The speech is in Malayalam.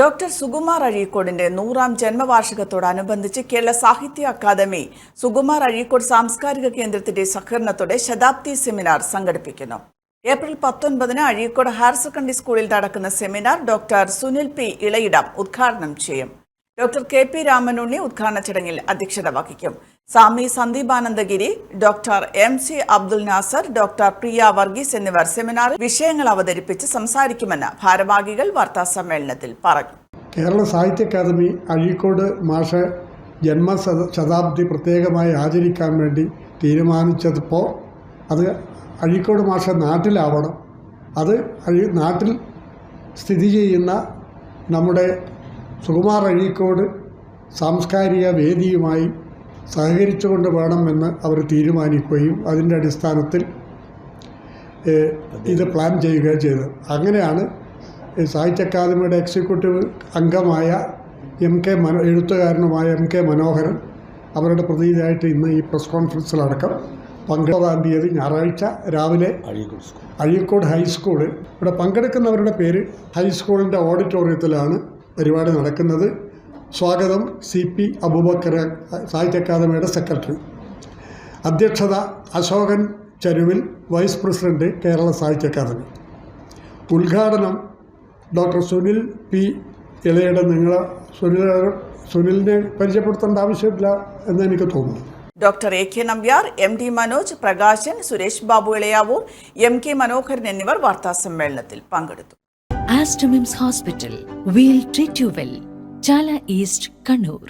ഡോക്ടർ സുകുമാർ അഴീക്കോടിന്റെ 100ാം ജന്മവാർഷികത്തോടനുബന്ധിച്ച് കേരള സാഹിത്യ അക്കാദമി സുകുമാർ അഴീക്കോട് സാംസ്കാരിക കേന്ദ്രത്തിന്റെ സഹകരണത്തോടെ ശതാബ്ദി സെമിനാർ സംഘടിപ്പിക്കുന്നു. ഏപ്രിൽ 19-ന് അഴീക്കോട് ഹയർ സെക്കൻഡറി സ്കൂളിൽ നടക്കുന്ന seminar doctor Sunil P Elayidam ഉദ്ഘാടനം ചെയ്യും. ഡോക്ടർ KP രാമനുണ്ണി ഉദ്ഘാടന ചടങ്ങിൽ അധ്യക്ഷത വഹിക്കും. Swami Sandeepanandagiri, doctor MC Abdul Nasar, doctor Priya Varghese എന്നിവർ സെമിനാറിൽ വിഷയങ്ങൾ അവതരിപ്പിച്ച് സംസാരിക്കുമെന്ന് ഭാരവാഹികൾ വാർത്താസമ്മേളനത്തിൽ പറഞ്ഞു. കേരള സാഹിത്യ അക്കാദമി അഴീക്കോട് മാഷ ജന്മശതാബ്ദി പ്രത്യേകമായി ആചരിക്കാൻ വേണ്ടി തീരുമാനിച്ചപ്പോൾ അത് അഴീക്കോട് മാഷ നാട്ടിലാവണം. അത് നാട്ടിൽ സ്ഥിതി ചെയ്യുന്ന നമ്മുടെ സുകുമാർ അഴീക്കോട് സാംസ്കാരിക വേദിയുമായി സഹകരിച്ചുകൊണ്ട് വേണമെന്ന് അവർ തീരുമാനിക്കുകയും അതിൻ്റെ അടിസ്ഥാനത്തിൽ ഇത് പ്ലാൻ ചെയ്യുകയും ചെയ്തത്. അങ്ങനെയാണ് സാഹിത്യ അക്കാദമിയുടെ എക്സിക്യൂട്ടീവ് അംഗമായ എഴുത്തുകാരനുമായ MK മനോഹരൻ അവരുടെ പ്രതിനിധിയായിട്ട് ഇന്ന് ഈ പ്രസ് കോൺഫറൻസിലടക്കം 19-ാം തീയതി ഞായറാഴ്ച രാവിലെ അഴീക്കോട് ഹൈസ്കൂൾ ഇവിടെ പങ്കെടുക്കുന്നവരുടെ പേര് ഹൈസ്കൂളിൻ്റെ ഓഡിറ്റോറിയത്തിലാണ് പരിപാടി നടക്കുന്നത്. സ്വാഗതം CP അബൂബക്കർ, സാഹിത്യ അക്കാദമിയുടെ സെക്രട്ടറി. അധ്യക്ഷത Ashokan Charuvil, vice president, Kerala Sahitya academy. ഉദ്ഘാടനം ഡോക്ടർ സുനിൽ P ഇളയിടം. സുനിലിനെ പരിചയപ്പെടുത്തേണ്ട ആവശ്യമില്ല എന്ന് എനിക്ക് തോന്നുന്നു. Doctor AK Nambiar, MD Manoj, Prakashan, Suresh Babu Elayavoor, MK മനോഹരൻ എന്നിവർ വാർത്താസമ്മേളനത്തിൽ പങ്കെടുത്തു. Aster MIMS Hospital, we'll treat you well. Chala East, Kannur.